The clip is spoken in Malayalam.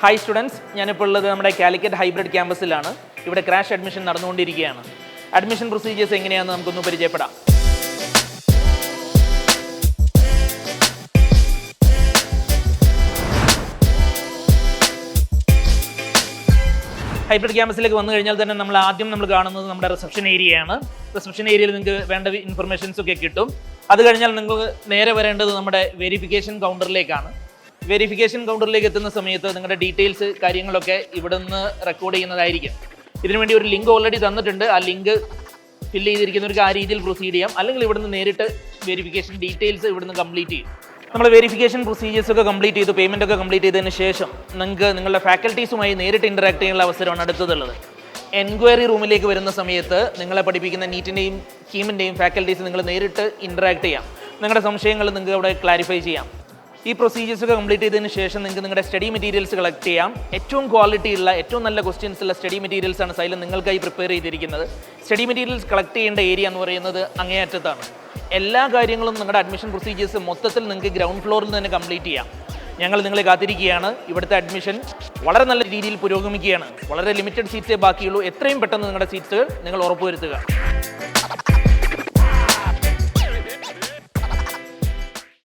ഹായ് സ്റ്റുഡൻസ്, ഞാനിപ്പോൾ ഉള്ളത് നമ്മുടെ കാലിക്കറ്റ് ഹൈബ്രിഡ് ക്യാമ്പസിലാണ്. ഇവിടെ ക്രാഷ് അഡ്മിഷൻ നടന്നുകൊണ്ടിരിക്കുകയാണ്. അഡ്മിഷൻ പ്രൊസീജിയേഴ്സ് എങ്ങനെയാണെന്ന് നമുക്കൊന്ന് പരിചയപ്പെടാം. ഹൈബ്രിഡ് ക്യാമ്പസിലേക്ക് വന്നു കഴിഞ്ഞാൽ തന്നെ നമ്മൾ ആദ്യം കാണുന്നത് നമ്മുടെ റിസപ്ഷൻ ഏരിയയാണ്. റിസപ്ഷൻ ഏരിയയിൽ നിങ്ങൾക്ക് വേണ്ട ഇൻഫർമേഷൻസ് ഒക്കെ കിട്ടും. അത് കഴിഞ്ഞാൽ നിങ്ങൾ നേരെ വരേണ്ടത് നമ്മുടെ വെരിഫിക്കേഷൻ കൗണ്ടറിലേക്കാണ്. വെരിഫിക്കേഷൻ കൗണ്ടറിലേക്ക് എത്തുന്ന സമയത്ത് നിങ്ങളുടെ ഡീറ്റെയിൽസ് കാര്യങ്ങളൊക്കെ ഇവിടുന്ന് റെക്കോർഡ് ചെയ്യുന്നതായിരിക്കും. ഇതിനുവേണ്ടി ഒരു ലിങ്ക് ഓൾറെഡി തന്നിട്ടുണ്ട്. ആ ലിങ്ക് ഫില്ല് ചെയ്തിരിക്കുന്നവർക്ക് ആ രീതിയിൽ പ്രൊസീഡ് ചെയ്യാം. അല്ലെങ്കിൽ ഇവിടുന്ന് നേരിട്ട് വെരിഫിക്കേഷൻ ഡീറ്റെയിൽസ് ഇവിടുന്ന് കംപ്ലീറ്റ് ചെയ്യും. നമ്മൾ വെരിഫിക്കേഷൻ പ്രൊസീജിയേഴ്സ് ഒക്കെ കംപ്ലീറ്റ് ചെയ്തു, പേയ്മെൻ്റ് ഒക്കെ കംപ്ലീറ്റ് ചെയ്തതിന് ശേഷം നിങ്ങൾക്ക് നിങ്ങളുടെ ഫാക്കൽറ്റീസുമായി നേരിട്ട് ഇൻറ്ററാക്ട് ചെയ്യാനുള്ള അവസരമാണ് അടുത്തതുള്ളത്. എൻക്വയറി റൂമിലേക്ക് വരുന്ന സമയത്ത് നിങ്ങളെ പഠിപ്പിക്കുന്ന നീറ്റിൻ്റെയും കീമിൻ്റെയും ഫാക്കൽറ്റീസ് നിങ്ങൾ നേരിട്ട് ഇൻറ്ററാക്ട് ചെയ്യാം. നിങ്ങളുടെ സംശയങ്ങൾ നിങ്ങൾക്ക് അവിടെ ക്ലാരിഫൈ ചെയ്യാം. ഈ പ്രൊസീജിയേഴ്സ് ഒക്കെ കംപ്ലീറ്റ് ചെയ്തതിന് ശേഷം നിങ്ങൾക്ക് നിങ്ങളുടെ സ്റ്റഡി മെറ്റീരിയൽസ് കളക്ട് ചെയ്യാം. ഏറ്റവും ക്വാളിറ്റി ഉള്ള ഏറ്റവും നല്ല ക്വസ്റ്റ്യൻസ് ഉള്ള സ്റ്റഡി മെറ്റീരിയൽസ് ആണ് സൈലം നിങ്ങൾക്കായി പ്രിപ്പയർ ചെയ്തിരിക്കുന്നത്. സ്റ്റഡി മെറ്റീരിയൽസ് കളക്ട് ചെയ്യേണ്ട ഏരിയ എന്ന് പറയുന്നത് അങ്ങേയറ്റത്താണ്. എല്ലാ കാര്യങ്ങളും നിങ്ങളുടെ അഡ്മിഷൻ പ്രൊസീജിയേഴ്സ് മൊത്തത്തിൽ നിങ്ങൾക്ക് ഗ്രൗണ്ട് ഫ്ലോറിൽ തന്നെ കംപ്ലീറ്റ് ചെയ്യാം. ഞങ്ങൾ നിങ്ങളെ കാത്തിരിക്കുകയാണ്. ഇവിടുത്തെ അഡ്മിഷൻ വളരെ നല്ല രീതിയിൽ പുരോഗമിക്കുകയാണ്. വളരെ ലിമിറ്റഡ് സീറ്റ്സേ ബാക്കിയുള്ളൂ. എത്രയും പെട്ടെന്ന് നിങ്ങളുടെ സീറ്റ്സുകൾ നിങ്ങൾ ഉറപ്പുവരുത്തുക.